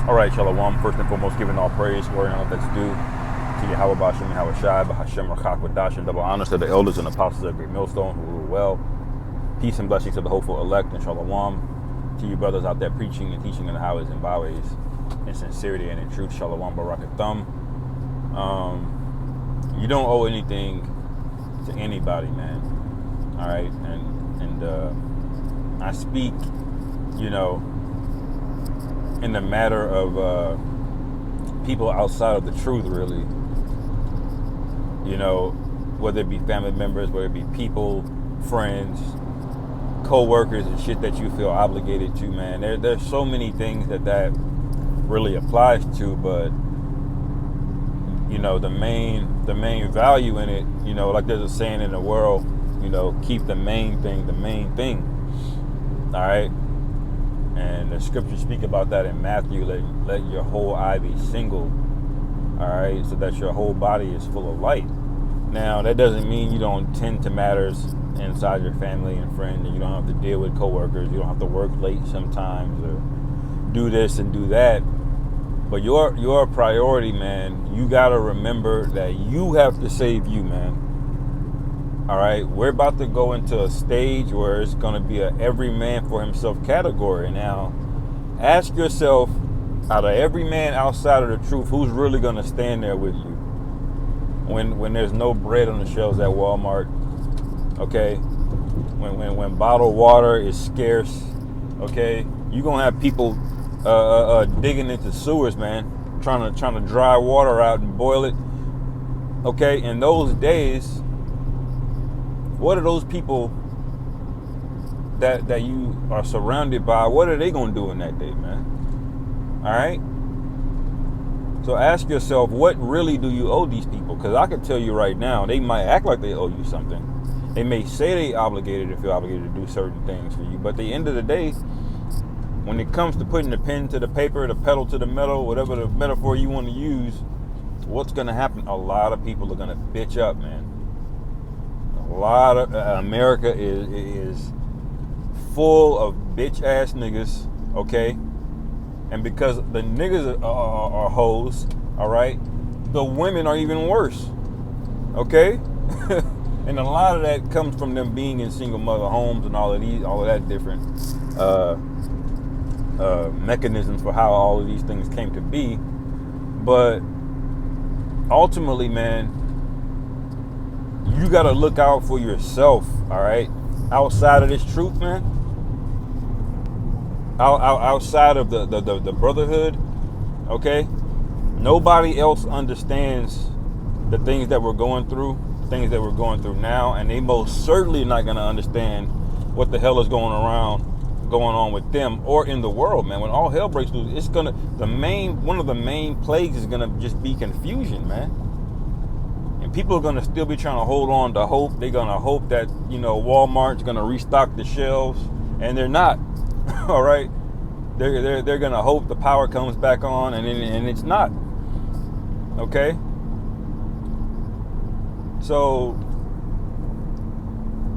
All right, Shalom. First and foremost, giving all praise, glory, and all that's due to Yahweh Bashem, Yahweh Shai, Bahashem, Rakak, Wadash, and double honors to the elders and apostles of Great Millstone who rule well. Peace and blessings to the hopeful elect, and Shalom to you brothers out there preaching and teaching in the highways and byways in sincerity and in truth. Shalom, Barakathum. You don't owe anything to anybody, man. All right, and I speak, in the matter of people outside of the truth, really. Whether it be family members, whether it be people, friends, co-workers, and shit that you feel obligated to, man. There's so many things that really applies to, but the main value in it, like there's a saying in the world, keep the main thing. All right. And the scriptures speak about that in Matthew. Let your whole eye be single, all right, so that your whole body is full of light. Now, that doesn't mean you don't tend to matters inside your family and friends, and you don't have to deal with coworkers. You don't have to work late sometimes or do this and do that. But your priority, man, you got to remember that you have to save you, man. All right, we're about to go into a stage where it's going to be a every man for himself category. Now, ask yourself, out of every man outside of the truth, who's really going to stand there with you when there's no bread on the shelves at Walmart? Okay, when bottled water is scarce, okay, you're going to have people digging into sewers, man, trying to dry water out and boil it. Okay, in those days, what are those people that you are surrounded by, what are they going to do in that day, man? All right? So ask yourself, what really do you owe these people? Because I can tell you right now, they might act like they owe you something. They may say they obligated and feel obligated to do certain things for you. But at the end of the day, when it comes to putting the pen to the paper, the pedal to the metal, whatever the metaphor you want to use, what's going to happen? A lot of people are going to bitch up, man. A lot of America is full of bitch ass niggas, okay? And because the niggas are hoes, all right, the women are even worse, okay? And a lot of that comes from them being in single mother homes and all of that different mechanisms for how all of these things came to be. But ultimately, man, you got to look out for yourself, all right? Outside of this truth, man. Outside of the brotherhood, okay? Nobody else understands the things that we're going through, now, and they most certainly not going to understand what the hell is going on with them or in the world, man. When all hell breaks loose, one of the main plagues is going to just be confusion, man. People are going to still be trying to hold on to hope. They're going to hope that, Walmart's going to restock the shelves, and they're not. All right? They're going to hope the power comes back on, and it's not. Okay? So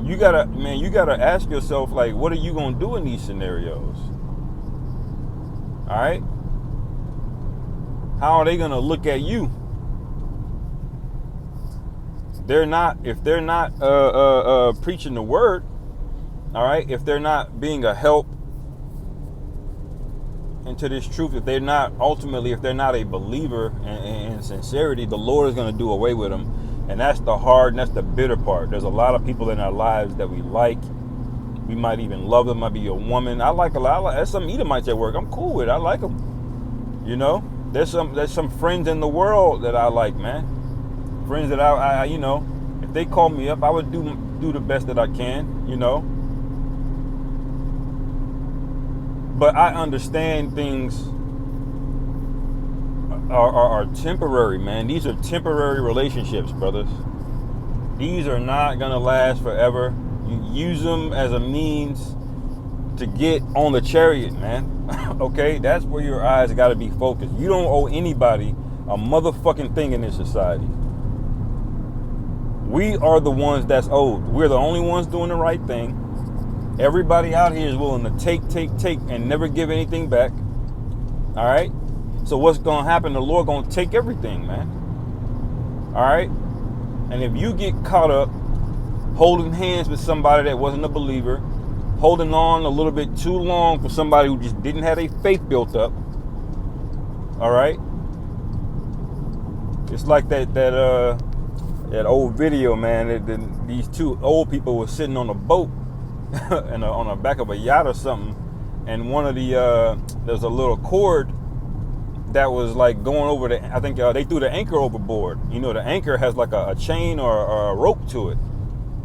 you got to ask yourself, like, what are you going to do in these scenarios? All right? How are they going to look at you? If they're not preaching the word, all right, if they're not being a help into this truth, if they're not a believer in sincerity, the Lord is going to do away with them. And that's the hard and that's the bitter part. There's a lot of people in our lives that we like. We might even love them. Might be a woman. I like a lot. There's some Edomites at work I'm cool with. I like them. There's some friends in the world that I like, man. Friends that I if they call me up, I would do the best that I can, But I understand things are temporary, man. These are temporary relationships, brothers. These are not gonna last forever. You use them as a means to get on the chariot, man. Okay, that's where your eyes got to be focused. You don't owe anybody a motherfucking thing in this society. We are the ones that's owed. We're the only ones doing the right thing. Everybody out here is willing to take, and never give anything back. All right? So what's going to happen? The Lord going to take everything, man. All right? And if you get caught up holding hands with somebody that wasn't a believer, holding on a little bit too long for somebody who just didn't have their faith built up, all right? It's like that old video, man. These two old people were sitting on a boat and on the back of a yacht or something, and one of the there's a little cord that was like going over the. I think they threw the anchor overboard. You know, the anchor has like a chain or a rope to it.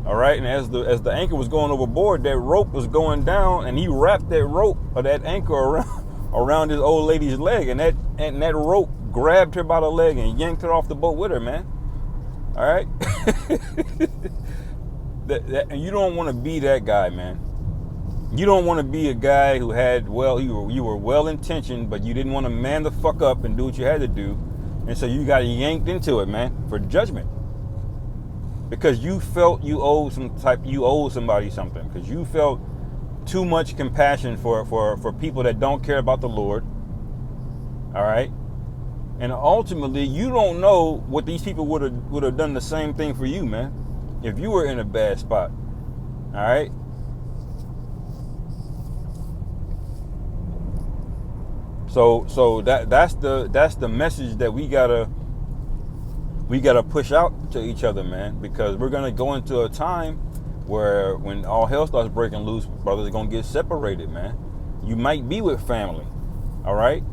All right, and as the anchor was going overboard, that rope was going down, and he wrapped that rope or that anchor around his old lady's leg, and that rope grabbed her by the leg and yanked her off the boat with her, man. All right, and you don't want to be that guy, man. You don't want to be a guy who had you were well intentioned, but you didn't want to man the fuck up and do what you had to do, and so you got yanked into it, man, for judgment. Because you felt you owed somebody something. Because you felt too much compassion for people that don't care about the Lord. All right? And ultimately, you don't know what these people would have done the same thing for you, man. If you were in a bad spot. All right? So that's the message that we gotta push out to each other, man, because we're gonna go into a time where when all hell starts breaking loose, brothers are gonna get separated, man. You might be with family, all right,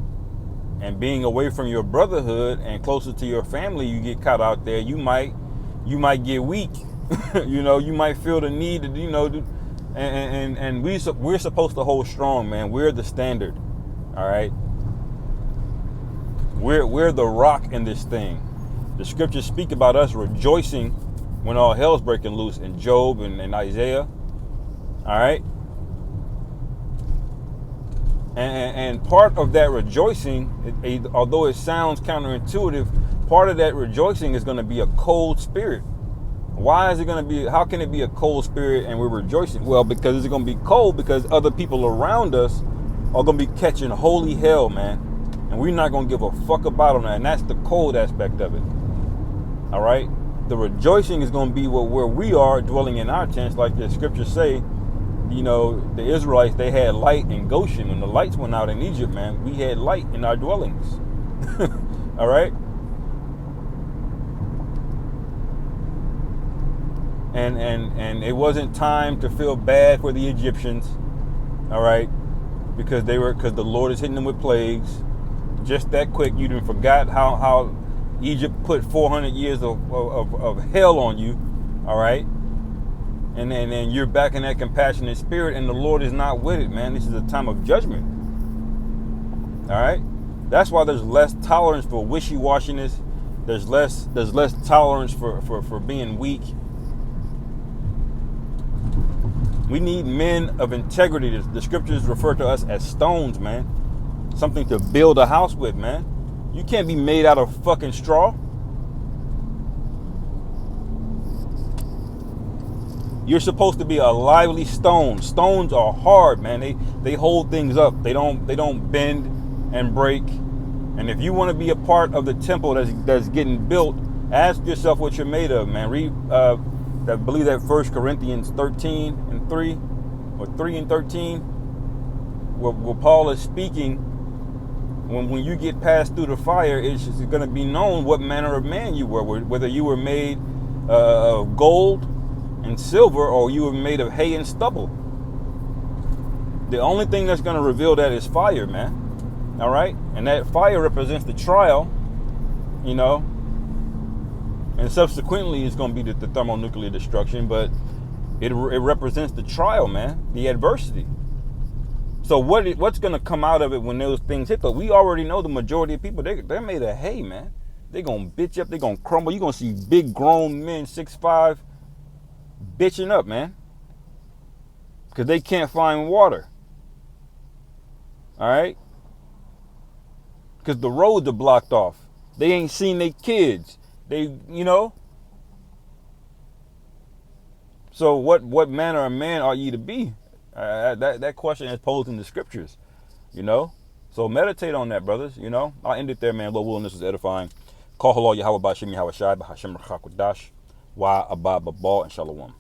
and being away from your brotherhood and closer to your family, you get caught out there. You might get weak. You know, you might feel the need to, you know, and we're supposed to hold strong, man. We're the standard, all right. We're the rock in this thing. The scriptures speak about us rejoicing when all hell's breaking loose in Job and Isaiah. All right. And part of that rejoicing, although it sounds counterintuitive, part of that rejoicing is going to be a cold spirit. Why is it going to be? How can it be a cold spirit and we're rejoicing? Well, because it's going to be cold because other people around us are going to be catching holy hell, man. And we're not going to give a fuck about them. And that's the cold aspect of it. All right? The rejoicing is going to be where we are dwelling in our tents. Like the scriptures say, you know, the Israelites, they had light in Goshen. When the lights went out in Egypt, man, we had light in our dwellings. All right? And it wasn't time to feel bad for the Egyptians. All right? Because the Lord is hitting them with plagues. Just that quick, you done forgot how Egypt put 400 years of hell on you, all right? And then you're back in that compassionate spirit, and the Lord is not with it, man. This is a time of judgment, all right? That's why there's less tolerance for wishy-washiness. There's less tolerance for being weak. We need men of integrity. The scriptures refer to us as stones, man. Something to build a house with, man. You can't be made out of fucking straw. You're supposed to be a lively stone. Stones are hard, man. They hold things up. They don't bend and break. And if you want to be a part of the temple that's getting built, ask yourself what you're made of, man. Read I believe that 1 Corinthians 13:3 or 3:13, where Paul is speaking. When you get passed through the fire, it's going to be known what manner of man you were, whether you were made of gold and silver or you were made of hay and stubble. The only thing that's going to reveal that is fire, man. All right? And that fire represents the trial, you know, and subsequently it's going to be the thermonuclear destruction, but it represents the trial, man, the adversity. So what's going to come out of it when those things hit? But we already know the majority of people, they're made of hay, man. They're going to bitch up. They're going to crumble. You're going to see big grown men, 6'5", bitching up, man. Because they can't find water. All right? Because the roads are blocked off. They ain't seen their kids. You know? So what manner of man are ye to be? That question is posed in the scriptures, you know. So meditate on that, brothers. You know, I'll end it there, man. Lord willing, this is edifying. Call hello Yahweh Bashim Yahweh Shai Bahashim Rachakwadash Wa Abba Babal and Shalom.